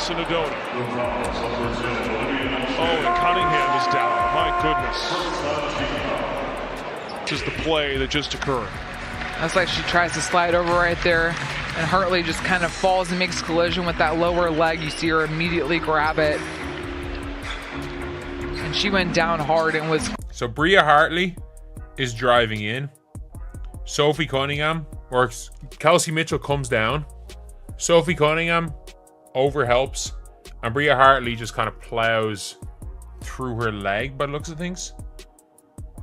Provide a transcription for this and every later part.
Sinadoni. Oh, and Cunningham is down. My goodness. This is the play that just occurred. Looks like she tries to slide over right there, and Hartley just kind of falls and makes collision with that lower leg. You see her immediately grab it. And she went down hard and was... So Bria Hartley is driving in. Sophie Cunningham, or Kelsey Mitchell comes down. Sophie Cunningham overhelps, and Bria Hartley just kind of plows through her leg by the looks of things.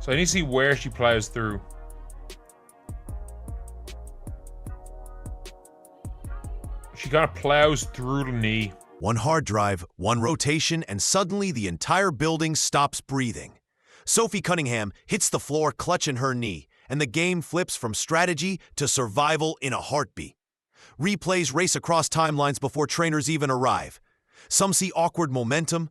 So I need to see where she plows through. She kind of plows through the knee. One hard drive, one rotation, and suddenly the entire building stops breathing. Sophie Cunningham hits the floor clutching her knee, and the game flips from strategy to survival in a heartbeat. Replays race across timelines before trainers even arrive. Some see awkward momentum,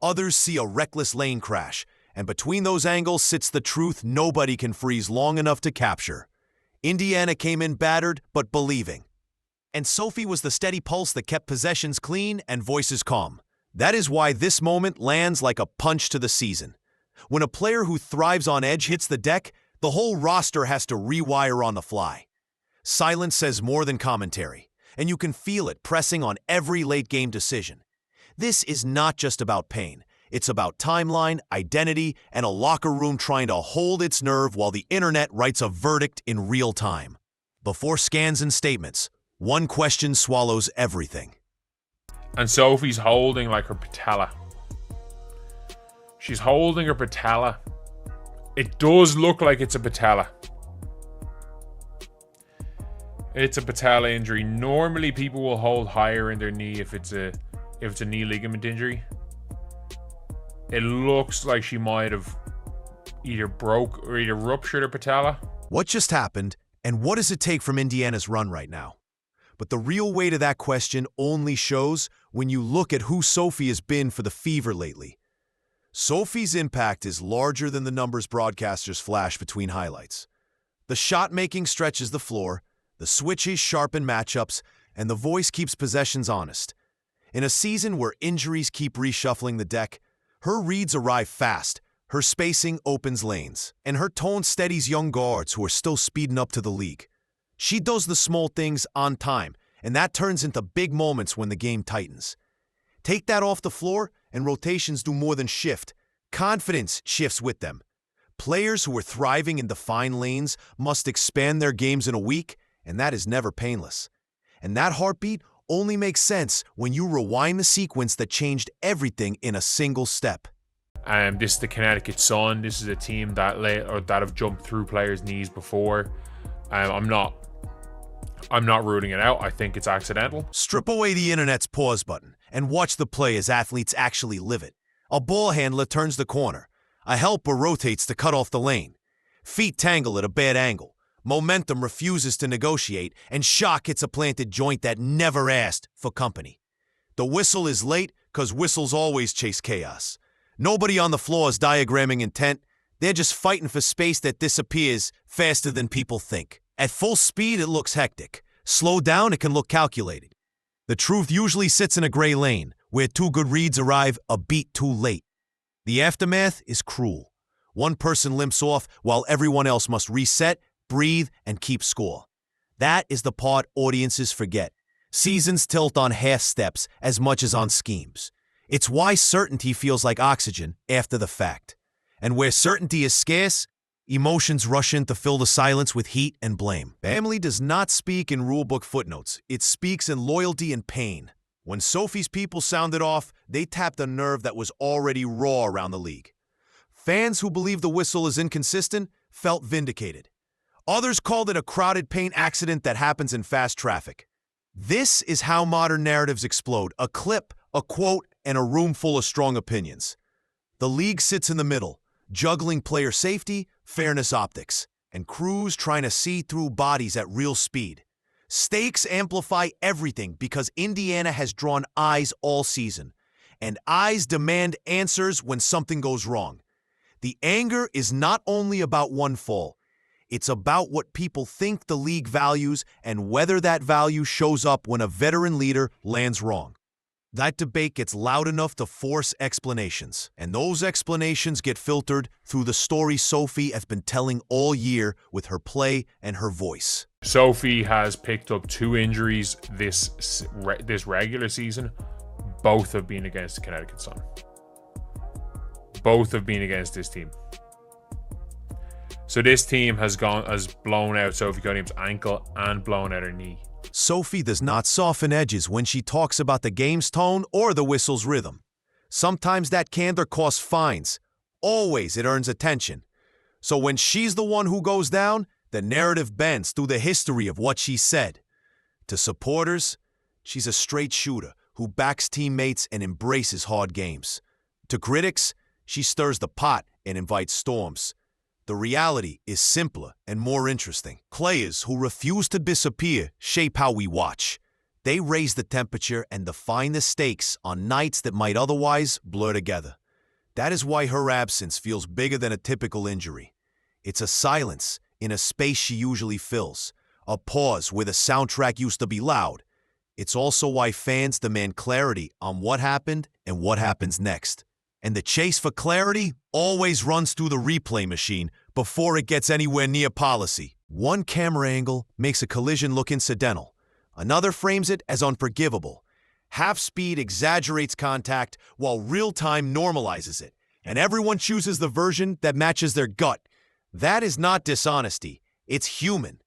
others see a reckless lane crash, and between those angles sits the truth nobody can freeze long enough to capture. Indiana came in battered but believing. And Sophie was the steady pulse that kept possessions clean and voices calm. That is why this moment lands like a punch to the season. When a player who thrives on edge hits the deck, the whole roster has to rewire on the fly. Silence says more than commentary, and you can feel it pressing on every late-game decision. This is not just about pain. It's about timeline, identity, and a locker room trying to hold its nerve while the internet writes a verdict in real time. Before scans and statements, one question swallows everything. And Sophie's holding like her patella. She's holding her patella. It does look like it's a patella. It's a patella injury. Normally people will hold higher in their knee if it's a knee ligament injury. It looks like she might have either broke or either ruptured her patella. What just happened, and what does it take from Indiana's run right now? But the real weight of that question only shows when you look at who Sophie has been for the Fever lately. Sophie's impact is larger than the numbers broadcasters flash between highlights. The shot-making stretches the floor, the switches sharpen matchups, and the voice keeps possessions honest. In a season where injuries keep reshuffling the deck, her reads arrive fast, her spacing opens lanes, and her tone steadies young guards who are still speeding up to the league. She does the small things on time, and that turns into big moments when the game tightens. Take that off the floor, and rotations do more than shift. Confidence shifts with them. Players who are thriving in defined lanes must expand their games in a week, and that is never painless. And that heartbeat only makes sense when you rewind the sequence that changed everything in a single step. This is the Connecticut Sun. This is a team that have jumped through players' knees before. I'm not ruling it out. I think it's accidental. Strip away the internet's pause button and watch the play as athletes actually live it. A ball handler turns the corner. A helper rotates to cut off the lane. Feet tangle at a bad angle. Momentum refuses to negotiate, and shock hits a planted joint that never asked for company. The whistle is late because whistles always chase chaos. Nobody on the floor is diagramming intent. They're just fighting for space that disappears faster than people think. At full speed, it looks hectic. Slow down, it can look calculated. The truth usually sits in a gray lane, where two good reads arrive a beat too late. The aftermath is cruel. One person limps off while everyone else must reset, breathe, and keep score. That is the part audiences forget. Seasons tilt on half steps as much as on schemes. It's why certainty feels like oxygen after the fact. And where certainty is scarce, emotions rush in to fill the silence with heat and blame. Family does not speak in rulebook footnotes. It speaks in loyalty and pain. When Sophie's people sounded off, they tapped a nerve that was already raw around the league. Fans who believe the whistle is inconsistent felt vindicated. Others called it a crowded paint accident that happens in fast traffic. This is how modern narratives explode: a clip, a quote, and a room full of strong opinions. The league sits in the middle, juggling player safety, fairness optics, and crews trying to see through bodies at real speed. Stakes amplify everything because Indiana has drawn eyes all season, and eyes demand answers when something goes wrong. The anger is not only about one fall. It's about what people think the league values and whether that value shows up when a veteran leader lands wrong. That debate gets loud enough to force explanations, and those explanations get filtered through the story Sophie has been telling all year with her play and her voice. Sophie has picked up 2 injuries this regular season. Both have been against the Connecticut Sun. Both have been against this team. So this team has blown out Sophie Cunningham's ankle and blown out her knee. Sophie does not soften edges when she talks about the game's tone or the whistle's rhythm. Sometimes that candor costs fines. Always it earns attention. So when she's the one who goes down, the narrative bends through the history of what she said. To supporters, she's a straight shooter who backs teammates and embraces hard games. To critics, she stirs the pot and invites storms. The reality is simpler and more interesting. Players who refuse to disappear shape how we watch. They raise the temperature and define the stakes on nights that might otherwise blur together. That is why her absence feels bigger than a typical injury. It's a silence in a space she usually fills, a pause where the soundtrack used to be loud. It's also why fans demand clarity on what happened and what happens next. And the chase for clarity always runs through the replay machine before it gets anywhere near policy. One camera angle makes a collision look incidental. Another frames it as unforgivable. Half-speed exaggerates contact while real-time normalizes it. And everyone chooses the version that matches their gut. That is not dishonesty. It's human.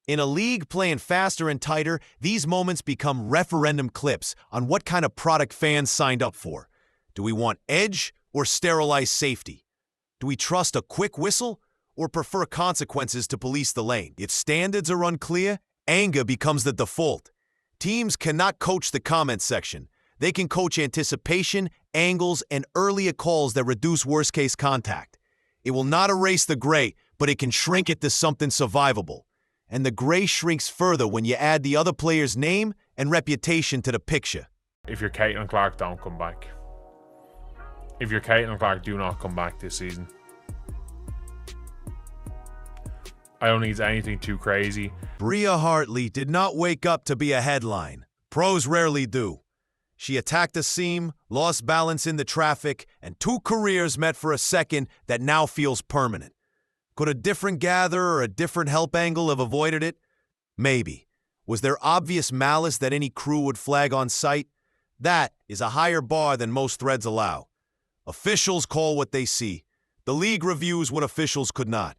In a league playing faster and tighter, these moments become referendum clips on what kind of product fans signed up for. Do we want edge or sterilized safety? Do we trust a quick whistle or prefer consequences to police the lane? If standards are unclear, anger becomes the default. Teams cannot coach the comment section. They can coach anticipation, angles, and earlier calls that reduce worst-case contact. It will not erase the gray, but it can shrink it to something survivable. And the gray shrinks further when you add the other player's name and reputation to the picture. If you're Caitlin Clark, don't come back. If you're Caitlin Clark, do not come back this season. I don't need anything too crazy. Bria Hartley did not wake up to be a headline. Pros rarely do. She attacked a seam, lost balance in the traffic, and 2 careers met for a second that now feels permanent. Could a different gather or a different help angle have avoided it? Maybe. Was there obvious malice that any crew would flag on sight? That is a higher bar than most threads allow. Officials call what they see. The league reviews what officials could not.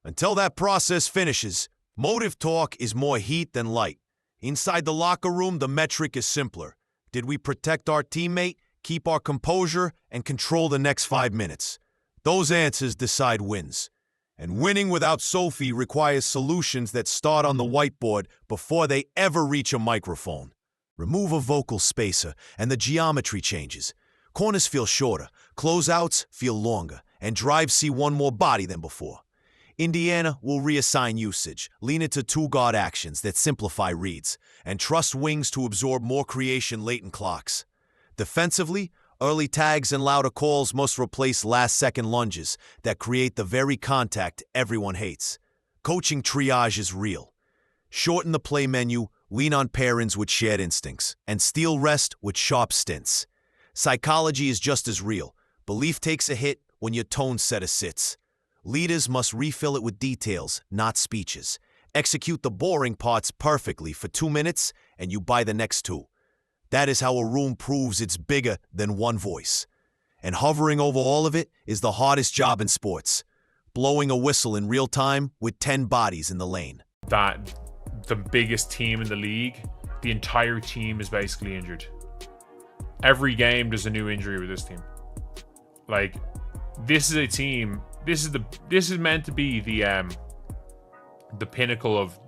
Until that process finishes, motive talk is more heat than light. Inside the locker room, the metric is simpler. Did we protect our teammate, keep our composure, and control the next 5 minutes? Those answers decide wins. And winning without Sophie requires solutions that start on the whiteboard before they ever reach a microphone. Remove a vocal spacer, and the geometry changes. Corners feel shorter, closeouts feel longer, and drives see one more body than before. Indiana will reassign usage, lean into 2-guard actions that simplify reads, and trust wings to absorb more creation late in clocks. Defensively, early tags and louder calls must replace last-second lunges that create the very contact everyone hates. Coaching triage is real. Shorten the play menu, lean on pairings with shared instincts, and steal rest with sharp stints. Psychology is just as real. Belief takes a hit when your tone setter sits. Leaders must refill it with details, not speeches. Execute the boring parts perfectly for 2 minutes, and you buy the next 2. That is how a room proves it's bigger than one voice. And hovering over all of it is the hardest job in sports. Blowing a whistle in real time with 10 bodies in the lane. That the biggest team in the league, the entire team is basically injured. Every game there's a new injury with this team. Like, this is a team. This is meant to be the pinnacle of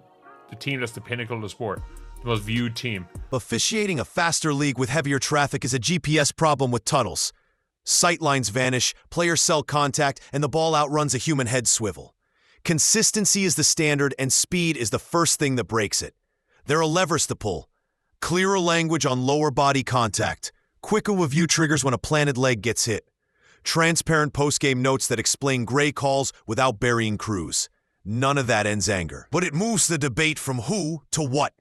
the team. That's the pinnacle of the sport, the most viewed team. Officiating a faster league with heavier traffic is a GPS problem with tunnels. Sightlines vanish, players sell contact, and the ball outruns a human head swivel. Consistency is the standard, and speed is the first thing that breaks it. There are levers to pull. Clearer language on lower body contact. Quicker review triggers when a planted leg gets hit. Transparent postgame notes that explain gray calls without burying crews. None of that ends anger. But it moves the debate from who to what.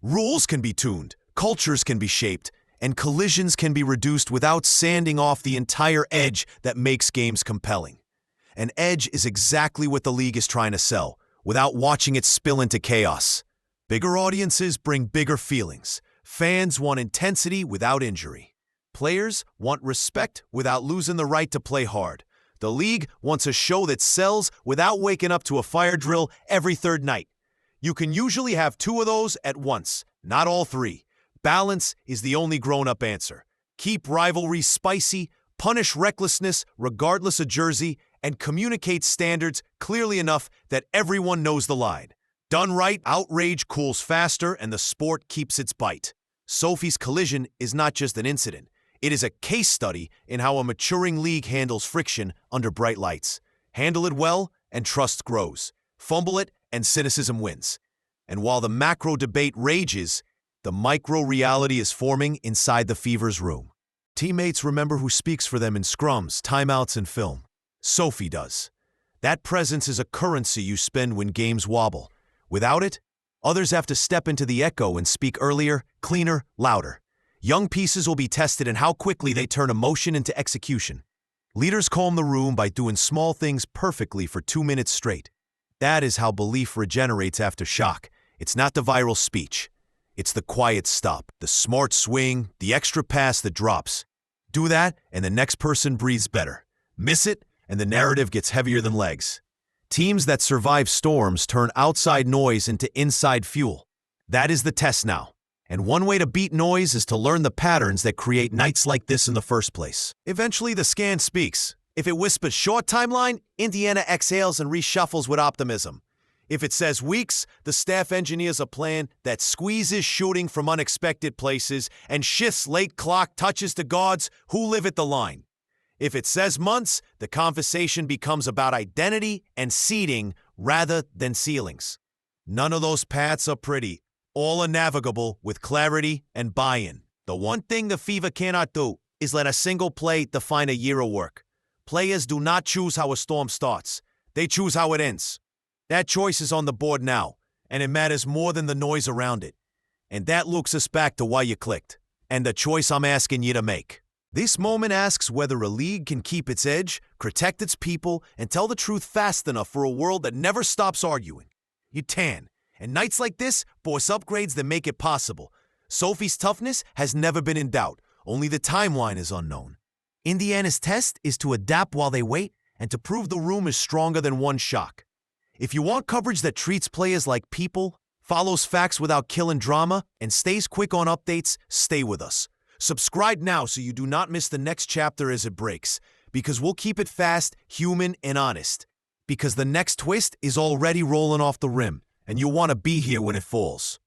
Rules can be tuned, cultures can be shaped, and collisions can be reduced without sanding off the entire edge that makes games compelling. An edge is exactly what the league is trying to sell, without watching it spill into chaos. Bigger audiences bring bigger feelings. Fans want intensity without injury. Players want respect without losing the right to play hard. The league wants a show that sells without waking up to a fire drill every third night. You can usually have two of those at once, not all three. Balance is the only grown-up answer. Keep rivalry spicy, punish recklessness regardless of jersey, and communicate standards clearly enough that everyone knows the line. Done right, outrage cools faster and the sport keeps its bite. Sophie's collision is not just an incident. It is a case study in how a maturing league handles friction under bright lights. Handle it well, and trust grows. Fumble it, and cynicism wins. And while the macro debate rages, the micro reality is forming inside the Fever's room. Teammates remember who speaks for them in scrums, timeouts, and film. Sophie does. That presence is a currency you spend when games wobble. Without it, others have to step into the echo and speak earlier, cleaner, louder. Young pieces will be tested in how quickly they turn emotion into execution. Leaders calm the room by doing small things perfectly for 2 minutes straight. That is how belief regenerates after shock. It's not the viral speech. It's the quiet stop, the smart swing, the extra pass that drops. Do that, and the next person breathes better. Miss it, and the narrative gets heavier than legs. Teams that survive storms turn outside noise into inside fuel. That is the test now. And one way to beat noise is to learn the patterns that create nights like this in the first place. Eventually, the scan speaks. If it whispers short timeline, Indiana exhales and reshuffles with optimism. If it says weeks, the staff engineers a plan that squeezes shooting from unexpected places and shifts late clock touches to guards who live at the line. If it says months, the conversation becomes about identity and seeding rather than ceilings. None of those paths are pretty. All are navigable with clarity and buy-in. The one thing the Fever cannot do is let a single play define a year of work. Players do not choose how a storm starts. They choose how it ends. That choice is on the board now, and it matters more than the noise around it. And that looks us back to why you clicked, and the choice I'm asking you to make. This moment asks whether a league can keep its edge, protect its people, and tell the truth fast enough for a world that never stops arguing. You tan. And nights like this force upgrades that make it possible. Sophie's toughness has never been in doubt. Only the timeline is unknown. Indiana's test is to adapt while they wait and to prove the room is stronger than one shock. If you want coverage that treats players like people, follows facts without killing drama, and stays quick on updates, stay with us. Subscribe now so you do not miss the next chapter as it breaks. Because we'll keep it fast, human, and honest. Because the next twist is already rolling off the rim. And you'll want to be here when it falls.